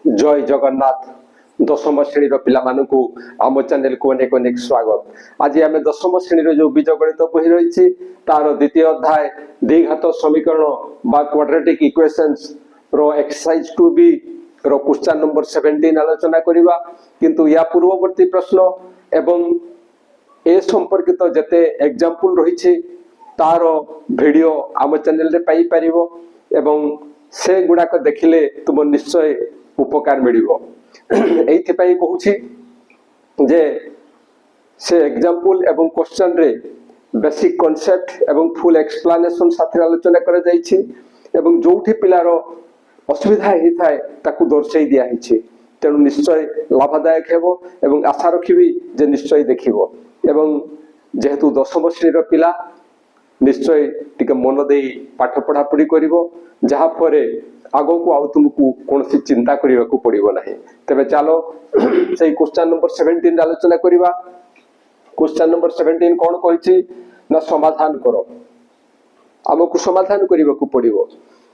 जय जगन्नाथ दशम श्रेणी पिला मानू आम चैनल को अनेक अनेक स्वागत। आज आम दशम श्रेणी जो बीजगणित बही रही तार द्वितीय अध्याय द्विघात समीकरण बा क्वाड्रेटिक इक्वेशंस रो एक्सरसाइज 2B रो क्वेश्चन नंबर 17 आलोचना करिबा। किंतु या पूर्ववर्ती प्रश्न एवं ए संपर्कित जते एग्जांपल रही तार वीडियो आम चैनल रे पाई परिबो एवं से गुडाक देखिले तुम निश्चय उपकार मिलिबो। एइथिपाई कहूछि जे से एग्जांपल एवं क्वेश्चन रे बेसिक कांसेप्ट एवं फुल एक्सप्लेनेशन साथे आलोचना करा जाइछि एवं जोठी पिलारो असुविधा ही थाए ताकू दर्शाई दिया हिछि। तेणु निश्चय लाभदायक हेबो एवं आशा रखिबी जे निश्चय देखिबो एवं जेहेतु दशम श्रेणी पिला निश्चय टिके मन दे पाठ पढ़ा पढ़ी करिवो जहा परे आगो को आउ तुमको कौन सी चिंता करने को पड़ो ना। तेरे चलो से क्वेश्चन नंबर 17 आलोचना करिबा। क्वेश्चन नंबर 17 कौन कही ना समाधान करो आमको समाधान करने को पड़ो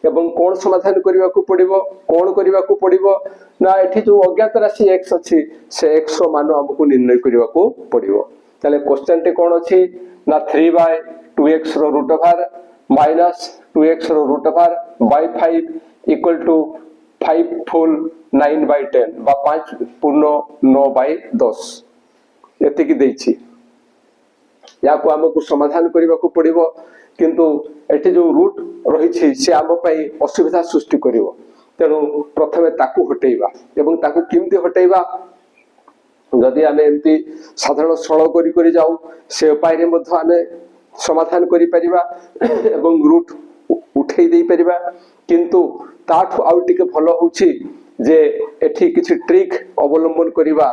एवं कौन समाधान करने को पड़ो कौन करने को पड़ो ना एठी जो अज्ञात राशि x अच्छी से x मान आमको निर्णय करने को पड़ो। ताले क्वेश्चन टे कौन अच्छी ना 3/2x रो रूट ओवर माइनस 2x रो root over by 5 equal to 5 full 9/10 बा 5 पूर्ण 9/10 एतिकी देछि। या को हमको समाधान करबा को पड़िबो किंतु एठी जो रूट रही छी से आम पई असुविधा सृष्टि करिवो। तेणु प्रथमे ताकू हटेइबा एवं ताकू किमती हटेइबा जदि आमे एमती साधारण सरल करी करी जाऊ से उपाय रे मध्य आमे समाधान करि परिबा एवं रूट उठेई देई परिबा। किंतु ताठु आउ टिके भलो होछि जे एठी किछि ट्रिक अवलंबन करिबा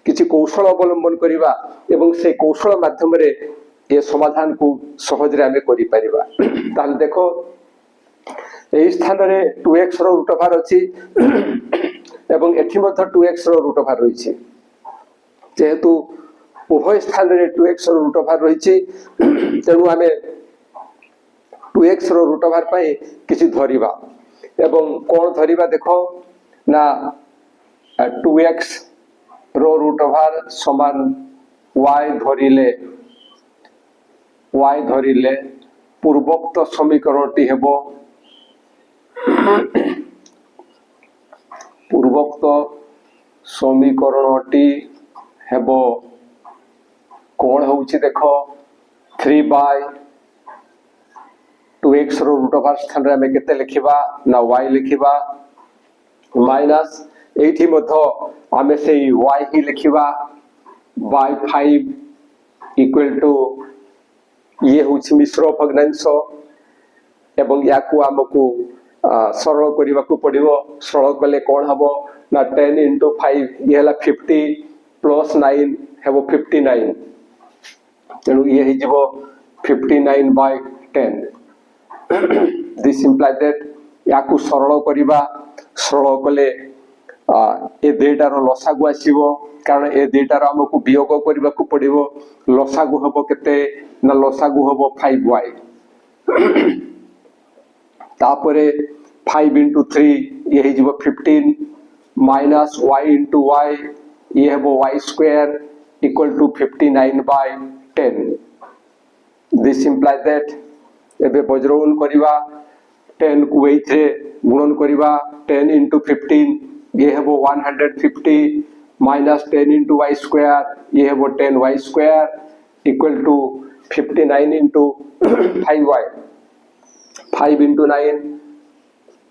किछि कौशल अवलंबन करिबा एवं से कौशल माध्यम रे ए समाधान को सहज रे आमे करि परिबा। ताल देखो एई स्थान रे 2x रो रूट ओवर अछि एवं एठी मध्य 2x रो रूट ओवर रही छी। जेहेतु उभय स्थान रे 2x रो रूट ओवर रही छी तेणु आमे 2x रो रूट ओवर पाई किछि धरिबा एवं कोन धरिबा देखो ना 2x रो रूट ओवर समान y धरिले पूर्वोक्त समीकरणटी हेबो पूर्वोक्त समीकरणटी हेबो कोन होउछि देखो 3/2x रो रूट ओवर स्थान रे हमें केते लिखिबा ना y लिखिबा माइनस एठी मध्य हमें से y ही लिखिबा by 5 इक्वल टू ये होछि मिश्र भग्नांश एवं या को हमको सरल करबा को पड़िबो। सरल कले कोन हबो ना 10 into 5 ये हला 50 प्लस 9 हेबो 59 तेणु ये ही जीवो 59/10 दिस इंप्लाय दैट या को सरल करिबा सरल कले ए देटार लसागु आसीबो कारण ए देटार हमको वियोग करबा को पड़िबो। लसागु हबो केते ना लसागु हबो 5y तापरे 5 into 3 ये ही जीवो 15 माइनस y into y ये हबो y square equal to 59/10 this imply that एबे बज्रगुण करिबा 10 को 8 रे गुणन करिबा 10 into 15 ये हेबो 150 माइनस 10 into y स्क्वायर ये हेबो 10y square equal to 59 into 5y 5 into 9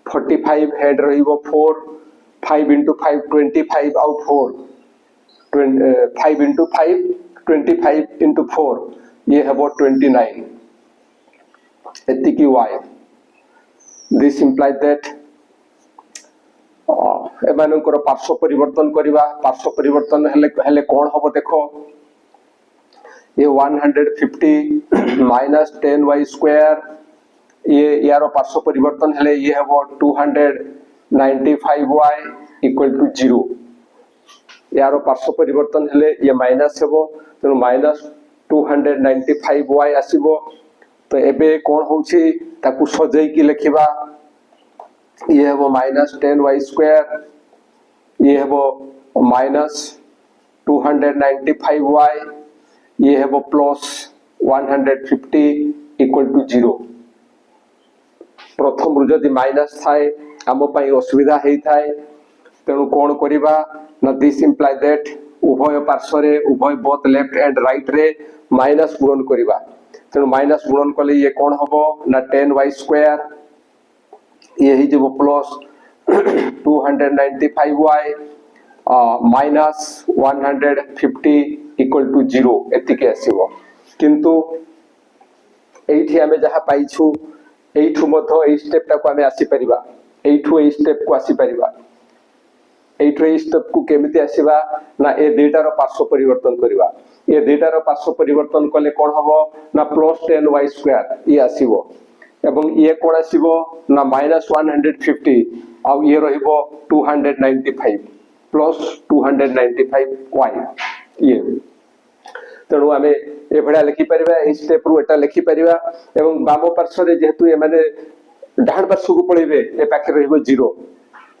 45 हेड रहिबो 4 5 into 5 25 आउ 4 5 into 5 25 into 4 ये हेबो 29 एतिकी y दिस इंप्लाय दैट एमानकर पार्श्व परिवर्तन करिबा। पार्श्व परिवर्तन हेले कोन हबो देखो ये 150 माइनस 10y स्क्वायर ये यार पार्श्व परिवर्तन हेले ये हबो 295y इक्वल टू 0 यार पार्श्व परिवर्तन हेले ये माइनस हेबो तेनु माइनस 295y आसीबो। तो एबे कोन होउछि ताकू सजै की लिखिबा ये हेबो -10y स्क्वायर ये हेबो -295y, ये हेबो +150 इक्वल टू 0। प्रथम रु जदि माइनस थाए आम पई असुविधा हेई थाए, तेणु कोन करिबा ना दिस इंप्लाय दैट उभय पार्श्व रे उभय बोथ लेफ्ट एंड राइट रे माइनस गुणन करिबा। तेणु माइनस गुणन कले ये कोन हबो ना 10y², ये ही जब +295y -150 इक्वल टू 0 एतिके आसीबो। किंतु एठी आमे जहा पाइछु एठु मध्य ए स्टेप टा को आमे आसी परिबा, एठु ए स्टेप को आसी परिबा। एठु ए स्टेप को केमिति आसीबा ना ए दुईटार पार्श्व परिवर्तन करिबा। ए दुईटार पार्श्व परिवर्तन कले कोन हबो ना +10y² ये आसीबो, एवं ये कोन आसीबो ना -150 आ ये रहिबो 295 +295y ये। तेणु आमे ए भडा लिखि परिबा, ए स्टेप रु एटा लिखि परिबा, एवं बाम पार्श्व रे जेहेतु ए माने डाहाण पार्श्व को पळेबे ए पाखे रहिबो 0।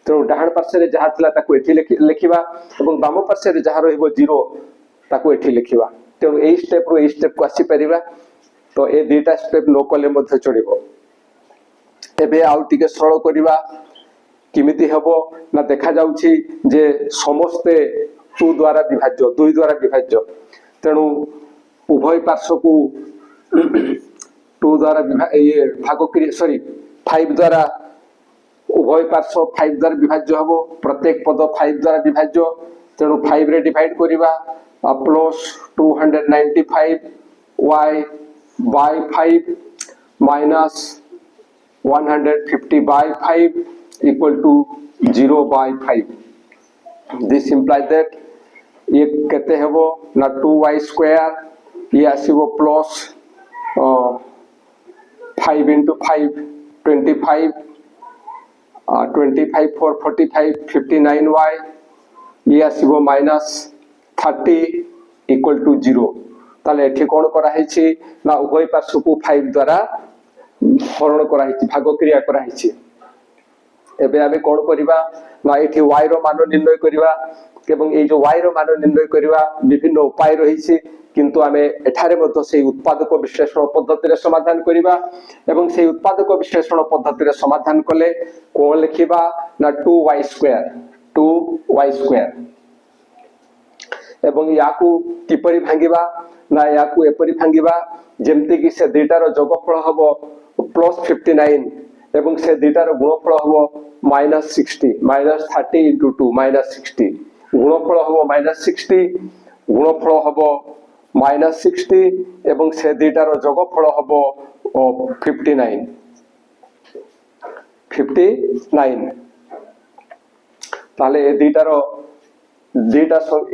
तेणु डाहाण पार्श्व रे जहा थिला ताको एठी लिखिबा, एवं बाम पार्श्व रे जहा रहिबो 0 ताको एठी लिखिबा। तेणु ए स्टेप रु ए स्टेप को आसी परिबा। तो ए दुईटा स्टेप नो कले मध्ये चलिबो। एबे आउ टिके सरल करिबा। किमिति हेबो ना देखा जाउछि जे समस्ते 2 द्वारा विभाज्य, 2 द्वारा विभाज्य। तेणु उभय पार्श्व को 2 द्वारा ये भाग करी, सॉरी 5 द्वारा, उभय पार्श्व 5 द्वारा विभाज्य हबो, प्रत्येक पद 5 द्वारा विभाज्य। तेणु 5 रे डिवाइड करिबा +295y by 5 -150/5 equal to 0/5। This implies that ये कहते हैं वो ना 2y², ये आसीबो प्लस 5 × 5 25, 25 4 45 59y, ये आसीबो -30 इक्वल टू 0। ताले एठी कोन करा हेछि ना उभय पार्श्व को 5 द्वारा हरण करा हेछि, भाग क्रिया करा हेछि। एबे आमे कोन करिबा ना एठी y रो मान निर्णय करिबा, एवं ए जो y रो मान निर्णय करिबा विभिन्न उपाय रहिछि, किंतु आमे एठारे मध्ये सेही उत्पादक विश्लेषण पद्धति रे समाधान करिबा। एवं सेही उत्पादक विश्लेषण पद्धति रे समाधान कले कोन लिखिबा ना 2y², एवं याकू किपरि भांगिबा ना याकू एपरि भांगिबा जेमति कि से दुईटार जोगफल हबो +59, एवं से दुईटार गुणफल हबो -60, -30 × 2 -60, गुणफल हबो -60, गुणफल हबो -60, एवं से दुईटार जोगफल हबो 59। ताले ए दुईटार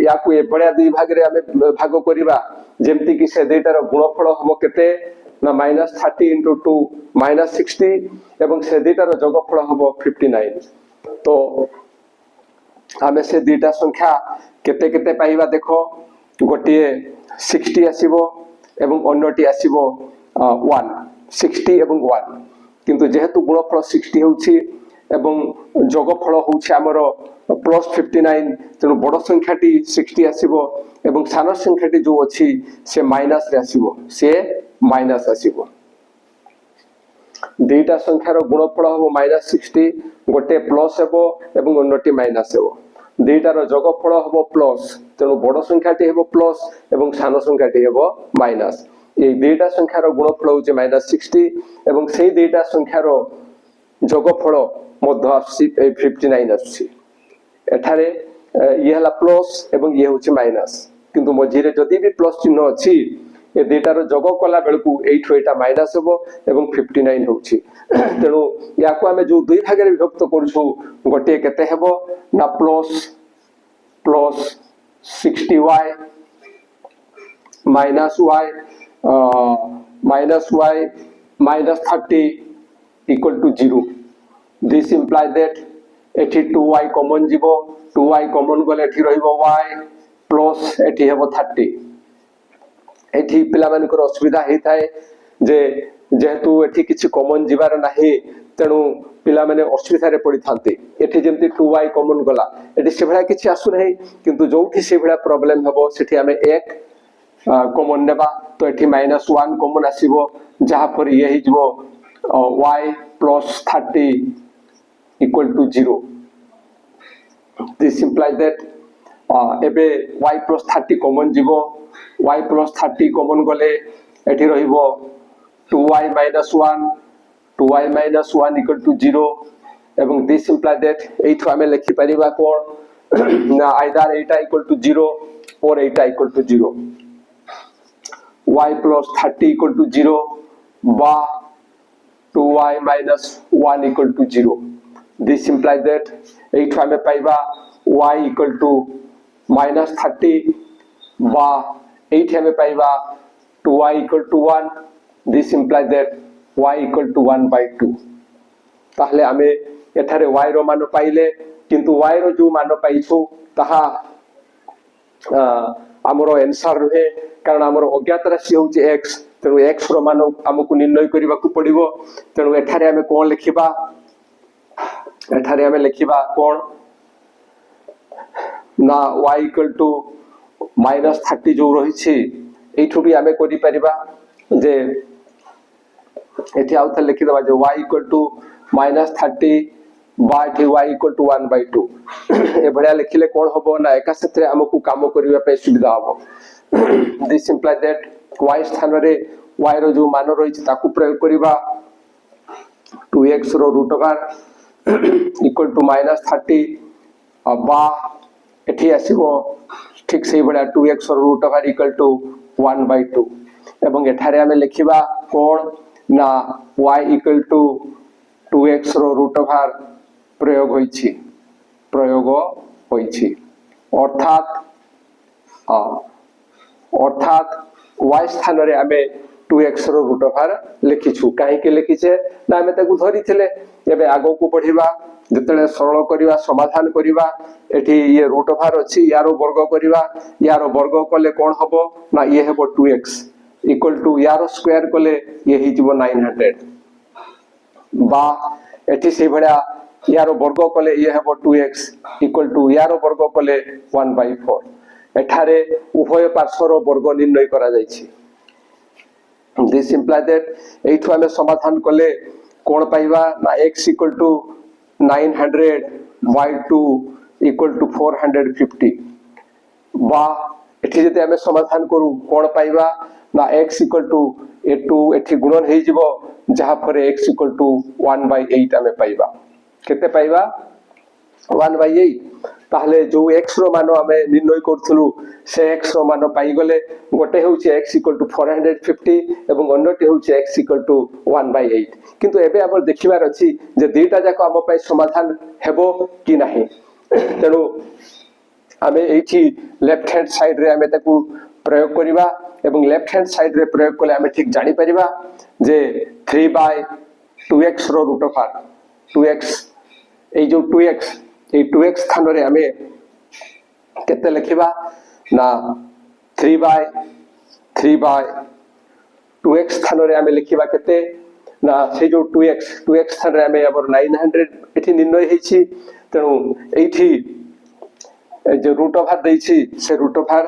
याकू ए बड़िया दुई भाग रे आमे भाग करिबा, जेमति कि से दुईटार गुणफल हबो केते ना -30 × 2 -60, एवं से दुईटार जोगफल हबो 59। तो आमे से दुईटा संख्या केते केते पाइबा देखो, गोटिए 60 आसीबो एवं अन्यटी आसीबो 1, 60 एवं 1। किंतु जेहेतु गुणफल 60 होउछि एवं जोगफल होउछि हमरो +59, तेणु बड़ संख्याटी 60 आसीबो एवं सान संख्याटी जो अछि से माइनस रे आसीबो, से माइनस आसीबो। दुईटा संख्यार गुणफल हबो -60, गोटे प्लस हेबो एवं अन्यटी माइनस हेबो। दुईटार जोगफल हबो प्लस, तेणु बड़ संख्याटी हेबो प्लस एवं सान संख्याटी हेबो माइनस। ए दुईटा संख्यार गुणफल होउछि -60 एवं सेही दुईटा संख्यार जोगफल मध्य आसी 59 आसी। एठारे ये हला प्लस एवं ये होउछि माइनस, किंतु मझिरे जदि भी प्लस चिन्ह अछि ए दुईटार जोग कला बेलकु एठु एटा माइनस हेबो एवं 59 होउछि। तेणु याकू आमे जो दुई भाग रे विभक्त करछु, गोटे केते हेबो ना +60y -y equal to 0। This imply that एठी 2y कॉमन जीवो, 2y कॉमन गले एठी रहिबो y प्लस एठी हेबो 30। एठी पिला मानकर असुविधा हेई थाए जे जेहेतु एठी किछि कॉमन जीवार नाही, तेणु पिला माने असुविधा पड़ी था एठी जेमती 2y कॉमन गला एठी से भला किछि आसु नाही किंतु जोठी से भला प्रॉब्लम हबो सेठी हमें 1 कॉमन नेबा तो एठी -1 कॉमन आसीबो जहा पर ये ही जो y plus 30 equal to 0 this implies that एबे y plus 30 कॉमन जीवो y plus 30 कॉमन गले एठी रहिबो 2y minus 1 2y minus 1 equal to 0 एवं this implies that एठो हमें लिखि परिबा कोन ना either Etah equal to 0 or Etah equal to 0 y plus 30 equal to 0 बा 2y minus 1 equal to 0 this implies that एठो हमें पाइबा y equal to minus 30 बा एठे हमें पाइबा 2y equal to 1 this implies that y equal to 1 by 2 ताहले हमें एठारे y रो मान पाइले किंतु y रो जो मान पाइछु ताहा हमरो आंसर रहे कारण हमरो अज्ञात राशि होउची x तेनु x रो मान हमकु निर्णय करिबा को पड़िबो तेनु एठारे हमें कोन लिखिबा एठारे हमें लिखिबा कोन ना y equal to -30 जो रही छी एठु भी हमें करि परिबा जे एठी आउथ लिखि दबा जे y equal to -30 by y equal to 1 by 2 ए बढिया लिखिले कोन होबो ना एका सत्रे हमकु काम करिवा पे सुविधा होबो दिस इंप्लाइज दैट y स्थान रे y रो जो मान रही छी ताकू प्रयोग करिबा 2x रो रूट ओवर इक्वल टू -30 बा एठी आसीबो ठीक से बडा 2x रो root over equal to 1 by 2 एवं एठारे हमें लिखिबा कोन ना y इक्वल टू 2x रो रूट ओवर प्रयोग होईछि अर्थात y स्थान रे हमें 2x रो रूट ओवर लिखिछु काहे के लिखिछे ना हमें ताकू धरिथिले एबे आगो को पढिबा जतले सरल करिवा समाधान करिवा एठी ये रूट ओवर अछि यारो वर्ग करिवा यारो वर्ग कले कोन हबो ना ये हेबो 2x इक्वल टू यारो स्क्वायर कले ये ही जीवो 900 बा एठी से भडा यारो वर्ग कले ये हेबो 2x इक्वल टू यारो वर्ग कले 1/4 एठारे उभय पार्श्वर वर्ग निर्णय करा जायछि दिस इंप्लाइज दैट एठु हमें समाधान कले कोन पाइबा ना x equal to 900 by 2 equal to 450 बा एठी जते हमें समाधान करू कोन पाइबा ना x equal to a2 एठी गुणन हे जिवो जहा पर x equal to 1/8 हमें पाइबा केते पाइबा 1/8 ताहले जो x रो मान हमें निर्णय करथलु से x रो मान पाई गले गोटे होउची x equal to 450 एवं अन्यटी होउची x equal to 1/8 किंतु एबे हमर देखिबार अछि जे दुईटा जाको हम पय समाधान हेबो कि नाही तेनु हमें एठी लेफ्ट हैंड साइड रे हमें ताकू प्रयोग करिबा एवं लेफ्ट हैंड साइड रे प्रयोग कले हमें ठीक जानि परिबा जे 3/2x रो रूट ओवर 2x ए जो 2x ए 2x स्थान रे हमें केते लिखिबा ना 3/2x स्थान रे हमें लिखिबा केते ना से जो 2x स्थान रे हमें अब 900 एठी निर्णय हेछि तेनु एठी जो रूट ओवर दैछि से रूट ओवर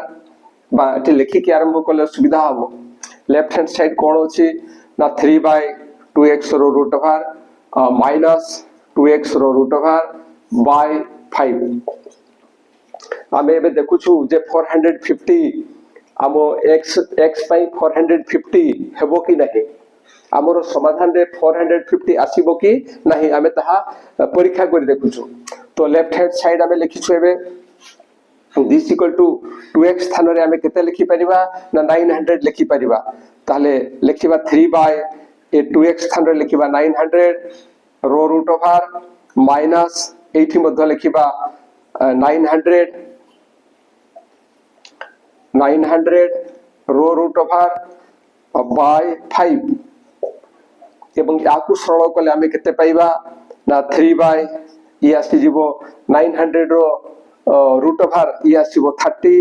बा एठी लिखि के आरंभ करले सुविधा हबो लेफ्ट हैंड साइड कोन अछि ना 3/2x रो रूट ओवर माइनस 2x रो रूट ओवर by 5 हमें एबे देखुछु जे 450 हमो x पाई 450 हेबो कि नाही हमरो समाधान रे 450 आसीबो कि नाही हमें ताहा परीक्षा करि देखुछु तो लेफ्ट हैंड साइड हमें लिखिछु एबे दिस इक्वल टू 2x स्थान रे हमें केते लिखि परिबा ना 900 लिखि परिबा ताले लिखिबा 3/2x स्थान रे लिखिबा 900 रो रूट ओवर माइनस एठी मध्य लिखिबा 900 रो रूट ओवर बाय 5 एवं याकु सरल कले हमें केते पाइबा ना 3 ये आसी जीवो 900 रो रूट ओवर ये आसीबो 30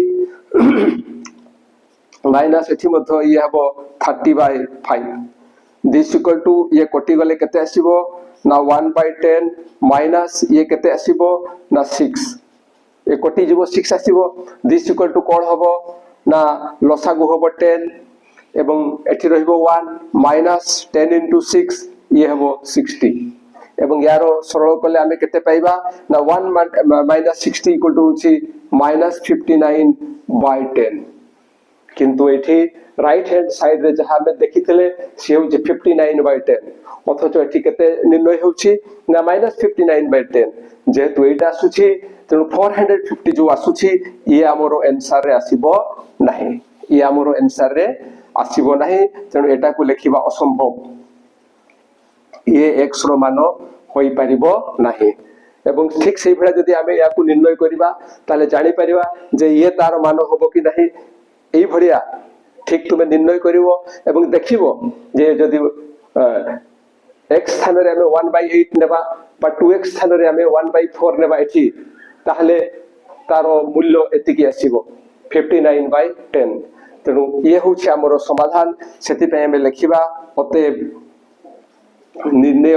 माइनस एठी मध्य ये हबो 30/5 दिस इक्वल टू ये कोटि गले केते आसीबो ना 1/10 माइनस ये केते आसीबो ना 6 ए कटि जीवो 6 आसीबो दिस इक्वल टू कोन हबो ना लसागु हबो 10 एवं एठी रहिबो 1 माइनस 10 into 6 ये हबो 60 एवं यारो सरल कले आमे केते पाइबा ना 1 माइनस 60 इक्वल टू होची माइनस 59/10 किंतु एठी राइट हैंड साइड रे जहां में देखिथिले से होची 59/10 अथच एठी केते निर्णय होची ना माइनस 59/10 जेहेतु एटा आसुची तेणु 450 जो आसुची ये हमरो आंसर रे आसीबो नाही ये हमरो आंसर रे आसीबो नाही तेणु एटा को लेखिबा असंभव ये x रो मान होई परिबो नाही एवं ठीक सेही भला जदी आमे या को निर्णय करिबा ताले जानि परिबा जे ये तार मान होबो कि नाही एई भलिया ठीक तुमे निर्णय करिवो एवं देखिवो जे जदी x स्थान रे आमे 1/8 नेबा बा 2x स्थान रे आमे 1/4 नेबा एठी ताहले तारो मूल्य एतिकी आसीबो 59/10 तेणु ये होछि हमरो समाधान सेति पे आमे लेखिबा अते निर्णय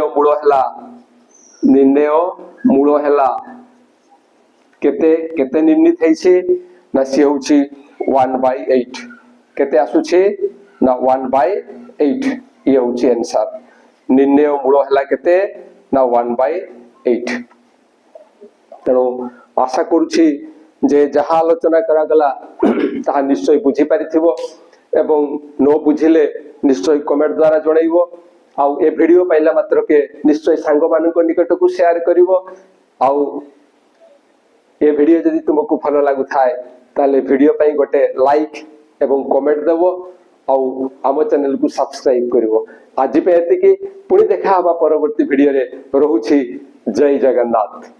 मूल हला केते केते निर्णित हैछि ना से होछि 1/8 केते आसुछि ना 1/8 ये होछि आंसर निर्णय मूल हला केते ना 1/8 तेणु आशा करूछि जे जहा आलोचना करा गला ताहा निश्चय बुझी पारिथिबो एवं न बुझिले निश्चय कमेंट द्वारा जणाइबो आउ ए वीडियो पाइला मात्र के निश्चय सांग मानको निकट को शेयर करिवो आउ ए वीडियो जदि तुमको भलो लागु थाए ताले वीडियो पई गोटे लाइक एवं कमेंट देवो आउ आम चैनल को सब्सक्राइब करिवो आज पे एति कि पुणी देखा हबा परवर्ती वीडियो रे रहूछि जय जगन्नाथ।